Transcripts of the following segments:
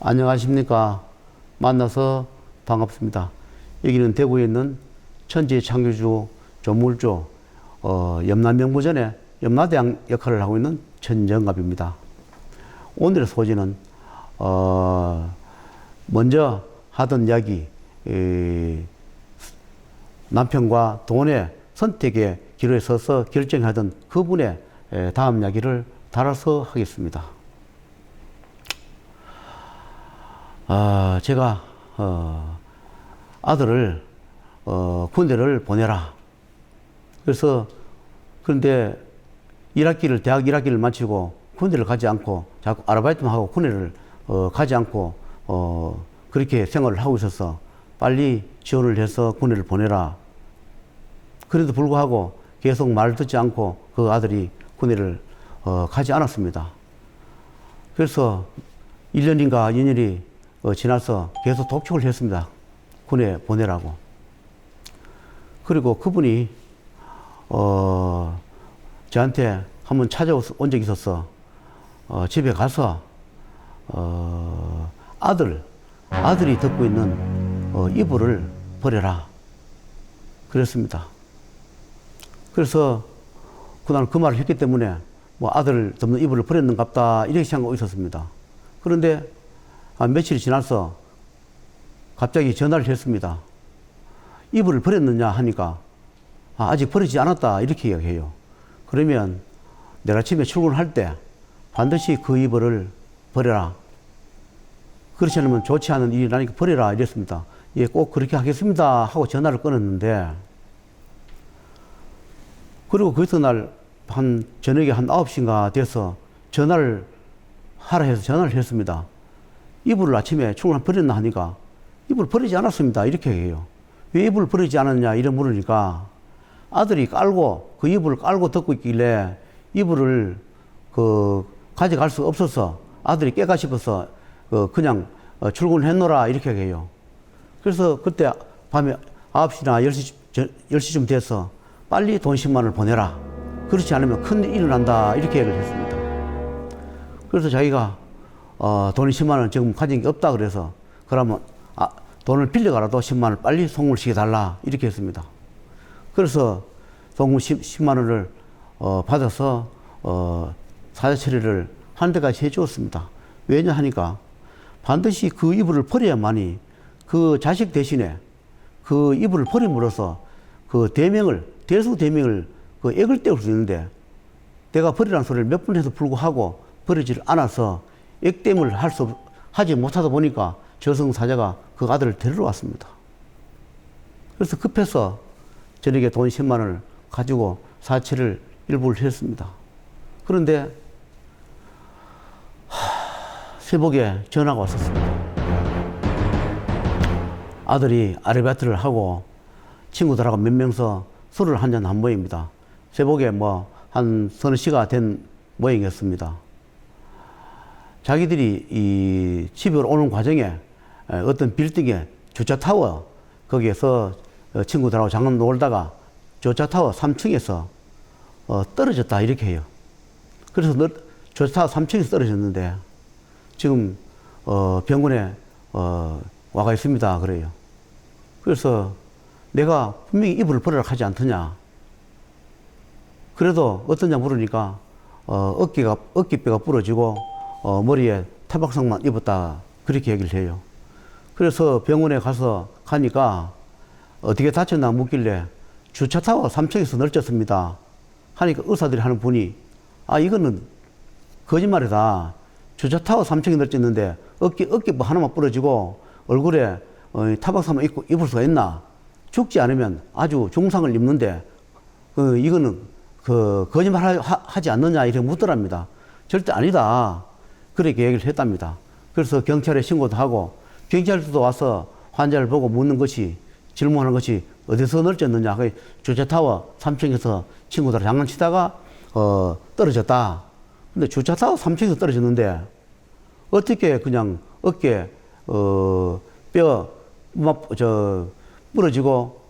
안녕하십니까. 만나서 반갑습니다. 여기는 대구에 있는 천재 창조주 조물주 염라명부전의 염라대왕 역할을 하고 있는 천정갑입니다. 오늘의 소재는 먼저 하던 이야기, 남편과 동원의 선택의 기로에 서서 결정하던 그분의 다음 이야기를 달아서 하겠습니다. 제가 아들을 군대를 보내라. 그래서 그런데 대학 1학기를 마치고 군대를 가지 않고 자꾸 아르바이트만 하고 군대를 가지 않고 그렇게 생활을 하고 있어서 빨리 지원을 해서 군대를 보내라. 그래도 불구하고 계속 말을 듣지 않고 그 아들이 군대를 가지 않았습니다. 그래서 1년인가 2년이 지나서 계속 독촉을 했습니다. 군에 보내라고. 그리고 그분이 저한테 한번 찾아온 적이 있어서 집에 가서 아들이 듣고 있는 이불을 버려라 그랬습니다. 그래서 그날 그 말을 했기 때문에 뭐 아들 듣는 이불을 버렸는갑다 이렇게 생각하고 있었습니다. 그런데 며칠이 지나서 갑자기 전화를 했습니다. 이불을 버렸느냐 하니까 아직 버리지 않았다 이렇게 이야기해요. 그러면 내일 아침에 출근할 때 반드시 그 이불을 버려라. 그렇지 않으면 좋지 않은 일이 나니까 버려라 이랬습니다. 예, 꼭 그렇게 하겠습니다 하고 전화를 끊었는데, 그리고 그 이튿날 저녁에 한 9시인가 돼서 전화를 하라 해서 전화를 했습니다. 이불을 아침에 출근을 버렸나 하니까 이불을 버리지 않았습니다 이렇게 해요. 왜 이불을 버리지 않았냐 이래 물으니까 아들이 그 이불을 깔고 듣고 있길래 이불을 가져갈 수 없어서 아들이 깨가 싶어서 그냥 출근을 했노라 이렇게 해요. 그래서 그때 밤에 9시나 10시쯤 돼서 빨리 돈 10만 원을 보내라. 그렇지 않으면 큰일이 일어난다 이렇게 얘기를 했습니다. 그래서 자기가 돈이 10만 원 지금 가진 게 없다 그래서 그러면 돈을 빌려가라도 10만 원을 빨리 송금을 시켜달라 이렇게 했습니다. 그래서 송금 10만 원을 받아서 사자 처리를 한 데까지 해주었습니다. 왜냐 하니까 반드시 그 이불을 버려야만이 그 자식 대신에 그 이불을 버림으로써 그 대수 대명을 액을 떼울 수 있는데, 내가 버리라는 소리를 몇 번 해도 불구하고 버리지를 않아서 액땜을 하지 못하다 보니까 저승사자가 그 아들을 데리러 왔습니다. 그래서 급해서 저녁에 돈 10만 원을 가지고 사체를 일부를 했습니다. 그런데 새벽에 전화가 왔었습니다. 아들이 아르바이트를 하고 친구들하고 몇 명서 술을 한잔 한 모임입니다. 새벽에 한 서너 시가 된 모임이었습니다. 자기들이 집으로 오는 과정에 어떤 빌딩에 주차타워, 거기에서 친구들하고 잠깐 놀다가 주차타워 3층에서 떨어졌다 이렇게 해요. 그래서 주차타워 3층에서 떨어졌는데 지금 병원에 와가 있습니다 그래요. 그래서 내가 분명히 이불을 버리라 하지 않더냐. 그래도 어떠냐 물으니까 어깨뼈가 부러지고 머리에 타박상만 입었다 그렇게 얘기를 해요. 그래서 병원에 가니까 어떻게 다쳤나 묻길래 주차타워 3층에서 널쳤습니다 하니까 의사들이 하는 분이 이거는 거짓말이다. 주차타워 3층에 널쳤는데 어깨뼈 하나만 부러지고 얼굴에 타박상만 입고 입을 수가 있나. 죽지 않으면 아주 중상을 입는데 이거는 거짓말 하지 않느냐 이렇게 묻더랍니다. 절대 아니다 그렇게 얘기를 했답니다. 그래서 경찰에 신고도 하고 경찰도 와서 환자를 보고 질문하는 것이 어디서 널쳤느냐. 주차타워 3층에서 친구들 장난치다가 떨어졌다. 근데 주차타워 3층에서 떨어졌는데 어떻게 그냥 어깨 뼈 부러지고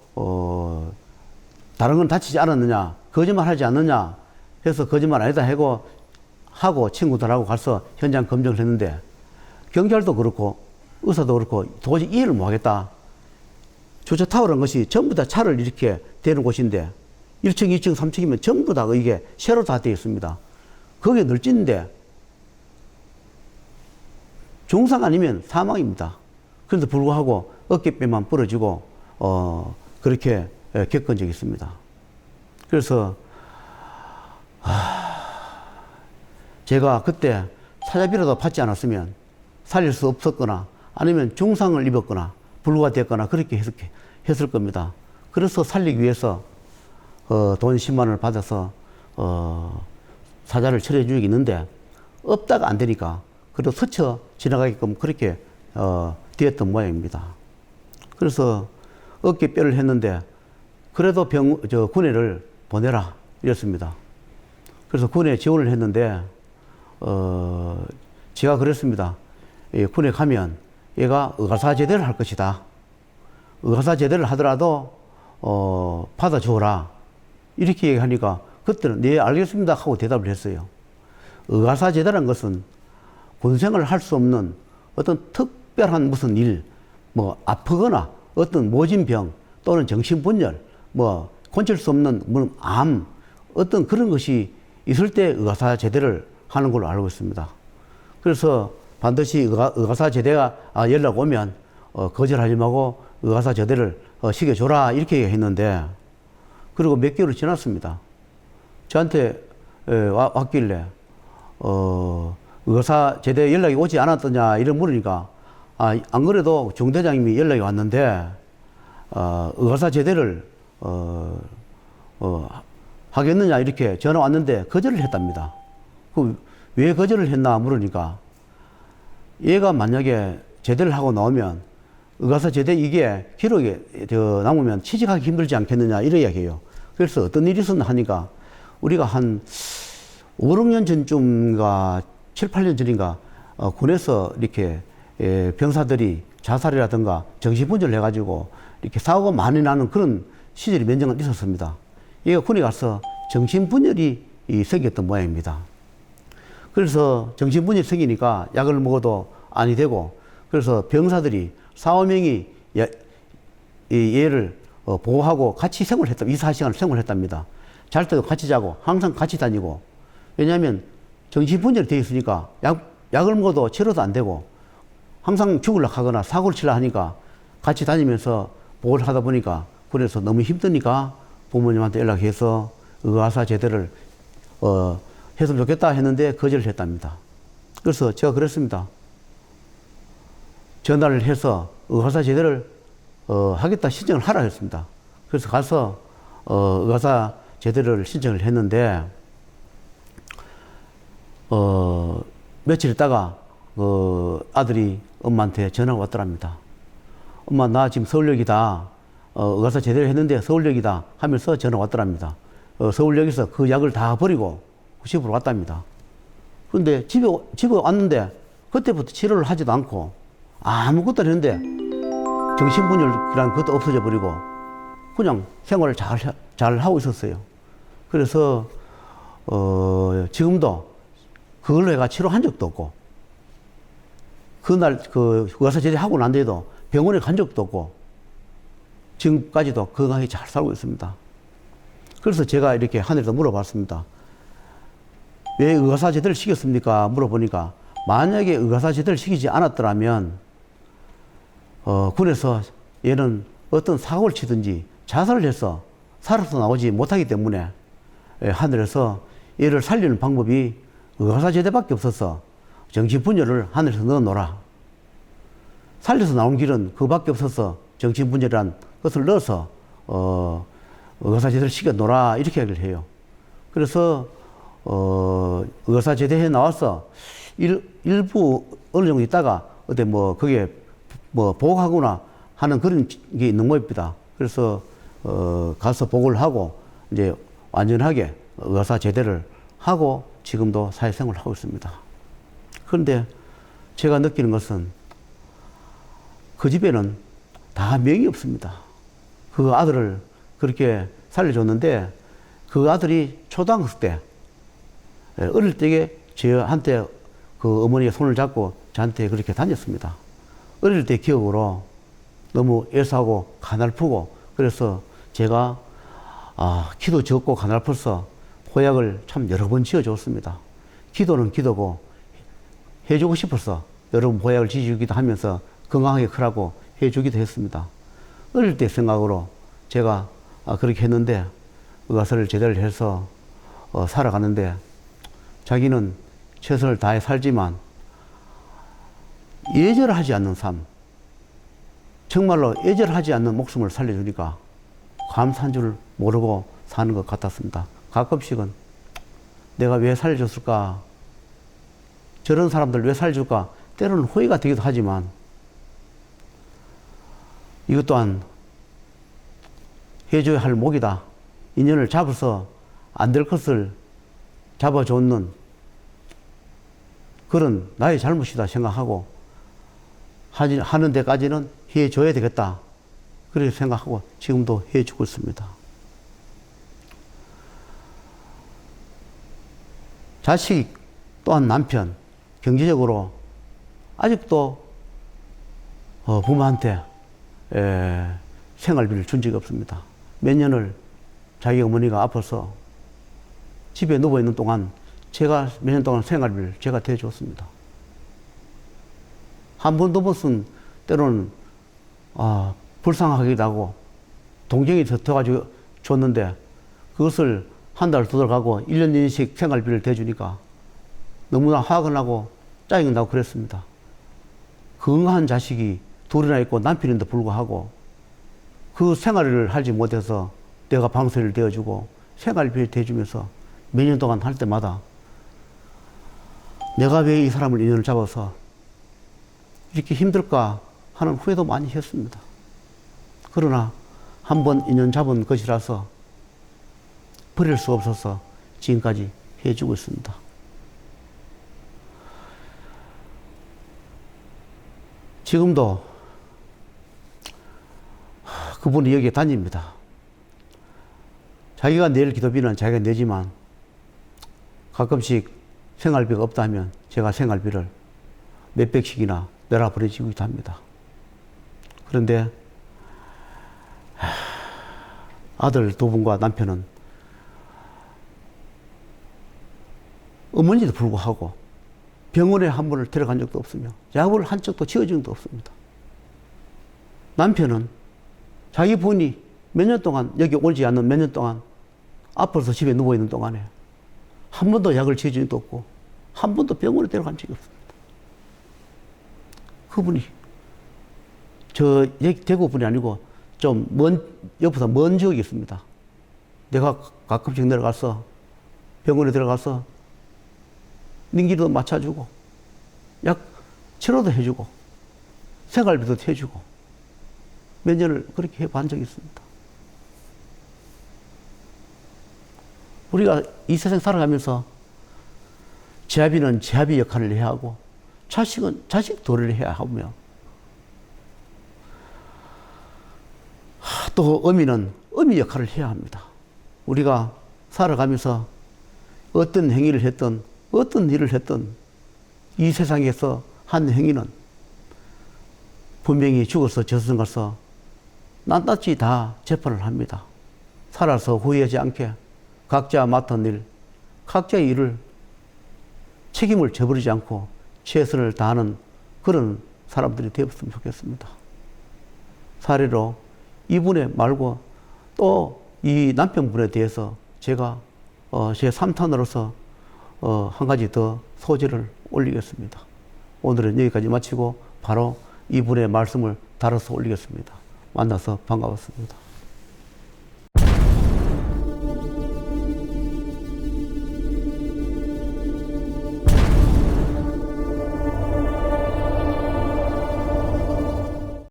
다른 건 다치지 않았느냐, 거짓말 하지 않느냐 해서 거짓말 아니다 하고 친구들하고 가서 현장 검증을 했는데 경찰도 그렇고 의사도 그렇고 도저히 이해를 못 하겠다. 주차타워라는 것이 전부 다 차를 이렇게 대는 곳인데 1층, 2층, 3층이면 전부 다 이게 세로 다 되어 있습니다. 거기에 늘지는데 중상 아니면 사망입니다. 그런데 불구하고 어깨뼈만 부러지고 그렇게 겪은 적이 있습니다. 그래서 제가 그때 사자비라도 받지 않았으면 살릴 수 없었거나 아니면 중상을 입었거나 불구가 됐거나 그렇게 했을 겁니다. 그래서 살리기 위해서 돈 10만 원을 받아서 사자를 처리해 주고 있는데 없다가 안 되니까 그래도 스쳐 지나가게끔 그렇게 되었던 모양입니다. 그래서 어깨뼈를 했는데 그래도 군에를 보내라 이랬습니다. 그래서 군에 지원을 했는데 제가 그랬습니다. 군에 가면 얘가 의가사 제대를 할 것이다. 의가사 제대를 하더라도 받아주어라. 이렇게 얘기하니까 그때는 네 알겠습니다 하고 대답을 했어요. 의가사 제대라는 것은 군생활을 할 수 없는 어떤 특별한 무슨 일, 뭐 아프거나 어떤 모진병 또는 정신분열, 뭐 고칠 수 없는 암, 어떤 그런 것이 있을 때 의가사 제대를 하는 걸로 알고 있습니다. 그래서 반드시 의가사 제대가 연락 오면 거절하지 말고 의가사 제대를 시켜줘라 이렇게 했는데 그리고 몇 개월이 지났습니다. 저한테 왔길래 의가사 제대 연락이 오지 않았더냐 이런 물으니까 안 그래도 중대장님이 연락이 왔는데 의가사 제대를 하겠느냐 이렇게 전화 왔는데 거절을 했답니다. 왜 거절을 했나 물으니까 얘가 만약에 제대를 하고 나오면 의가사 제대 이게 기록에 남으면 취직하기 힘들지 않겠느냐 이런 이야기예요. 그래서 어떤 일이 있었나 하니까 우리가 한 5, 6년 전쯤인가 7, 8년 전인가 군에서 이렇게 병사들이 자살이라든가 정신분열을 해가지고 이렇게 사고가 많이 나는 그런 시절이 몇 년간 있었습니다. 얘가 군에 가서 정신분열이 생겼던 모양입니다. 그래서 정신분열이 생기니까 약을 먹어도 아니 되고 그래서 병사들이 4, 5명이 얘를 보호하고 같이 생활했다. 24시간을 생활했답니다. 잘 때도 같이 자고 항상 같이 다니고 왜냐하면 정신분열이 되어 있으니까 약을 먹어도 치료도 안 되고 항상 죽으려고 하거나 사고를 치려 하니까 같이 다니면서 보호를 하다 보니까 그래서 너무 힘드니까 부모님한테 연락해서 의가사 제대를 했으면 좋겠다 했는데 거절을 했답니다. 그래서 제가 그랬습니다. 전화를 해서 의가사 제대를 하겠다 신청을 하라 했습니다. 그래서 가서 의가사 제대를 신청을 했는데 며칠 있다가 아들이 엄마한테 전화가 왔더랍니다. 엄마 나 지금 서울역이다. 의가사 제대를 했는데 서울역이다 하면서 전화가 왔더랍니다. 서울역에서 그 약을 다 버리고 집으로 왔답니다. 그런데 집에 왔는데 그때부터 치료를 하지도 않고 아무것도 안 했는데 정신분열이란 것도 없어져 버리고 그냥 생활을 잘 하고 있었어요. 그래서 지금도 그걸로 해가 치료한 적도 없고 그날 의가사 제대하고 난 뒤에도 병원에 간 적도 없고 지금까지도 건강하게 잘 살고 있습니다. 그래서 제가 이렇게 하늘에서 물어봤습니다. 왜 의가사 제대를 시켰습니까? 물어보니까 만약에 의가사 제대를 시키지 않았더라면 군에서 얘는 어떤 사고를 치든지 자살을 해서 살아서 나오지 못하기 때문에 하늘에서 얘를 살리는 방법이 의가사 제대밖에 없어서 정신분열을 하늘에서 넣어놓으라. 살려서 나온 길은 그밖에 없어서 정신분열이란 것을 넣어서 의가사 제대를 시켜놓으라 이렇게 얘기를 해요. 그래서 의가사 제대해 나와서 일부 어느 정도 있다가 어디 뭐 거기에 뭐 보고하거나 하는 그런 게 있는 모양입니다. 그래서 가서 보고를 하고 이제 완전하게 의가사 제대를 하고 지금도 사회생활을 하고 있습니다. 그런데 제가 느끼는 것은 그 집에는 다 명이 없습니다. 그 아들을 그렇게 살려줬는데 그 아들이 초등학생 때 어릴 때에 저한테 그 어머니의 손을 잡고 저한테 그렇게 다녔습니다. 어릴 때 기억으로 너무 애쓰고 가날프고 그래서 제가 키도 적고 가날퍼서 보약을 참 여러 번 지어줬습니다. 기도는 기도고 해주고 싶어서 여러 번 보약을 지어주기도 하면서 건강하게 크라고 해주기도 했습니다. 어릴 때 생각으로 제가 그렇게 했는데 의사를 제대로 해서 살아가는데 자기는 최선을 다해 살지만 예절하지 않는 삶, 정말로 예절하지 않는 목숨을 살려주니까 감사한 줄 모르고 사는 것 같았습니다. 가끔씩은 내가 왜 살려줬을까? 저런 사람들 왜 살려줄까? 때로는 후회가 되기도 하지만 이것 또한 해줘야 할 목이다. 인연을 잡아서 안 될 것을 잡아줬는 그런 나의 잘못이다 생각하고 하는 데까지는 해줘야 되겠다. 그렇게 생각하고 지금도 해주고 있습니다. 자식 또한 남편 경제적으로 아직도 부모한테 생활비를 준 적이 없습니다. 몇 년을 자기 어머니가 아파서 집에 누워있는 동안 제가 몇 년 동안 생활비를 제가 대줬습니다. 한 번, 두 번은 때로는 불쌍하기도 하고 동정이 더가지고 줬는데 그것을 한 달, 두 달 가고 1년, 2년씩 생활비를 대주니까 너무나 화가 나고 짜증이 나고 그랬습니다. 건강한 자식이 둘이나 있고 남편인데 불구하고 그 생활을 하지 못해서 내가 방세를 대어주고 생활비를 대주면서 몇 년 동안 할 때마다 내가 왜 이 사람을 인연을 잡아서 이렇게 힘들까 하는 후회도 많이 했습니다. 그러나 한번 인연 잡은 것이라서 버릴 수 없어서 지금까지 해주고 있습니다. 지금도 그분이 여기에 다닙니다. 자기가 낼 기도비는 자기가 내지만 가끔씩 생활비가 없다 하면 제가 생활비를 몇백씩이나 내라 보내주기도 합니다. 그런데 아들 두 분과 남편은 어머니도 불구하고 병원에 한 번을 데려간 적도 없으며 약을 한 적도 지어준 적도 없습니다. 남편은 자기 부인이 몇 년 동안 여기 오지 않는 몇 년 동안 아파서 집에 누워있는 동안에 한 번도 약을 지어준 적도 없고 한 번도 병원에 데려간 적이 없습니다. 그분이 저 대구 분이 아니고 좀 옆에서 먼 지역이 있습니다. 내가 가끔씩 내려가서 병원에 들어가서 능기도 맞춰주고 약 치료도 해주고 생활비도 해주고 몇 년을 그렇게 해본 적이 있습니다. 우리가 이 세상 살아가면서 제아비는 제아비 역할을 해야 하고 자식은 자식 도리를 해야 하며 또 어미는 어미 역할을 해야 합니다. 우리가 살아가면서 어떤 행위를 했든 어떤 일을 했든 이 세상에서 한 행위는 분명히 죽어서 저승 가서 낱낱이 다 재판을 합니다. 살아서 후회하지 않게 각자 맡은 일, 각자의 일을 책임을 져버리지 않고 최선을 다하는 그런 사람들이 되었으면 좋겠습니다. 사례로 이분의 말고 또 이 남편분에 대해서 제가 제 3탄으로서 한 가지 더 소재를 올리겠습니다. 오늘은 여기까지 마치고 바로 이분의 말씀을 달아서 올리겠습니다. 만나서 반가웠습니다.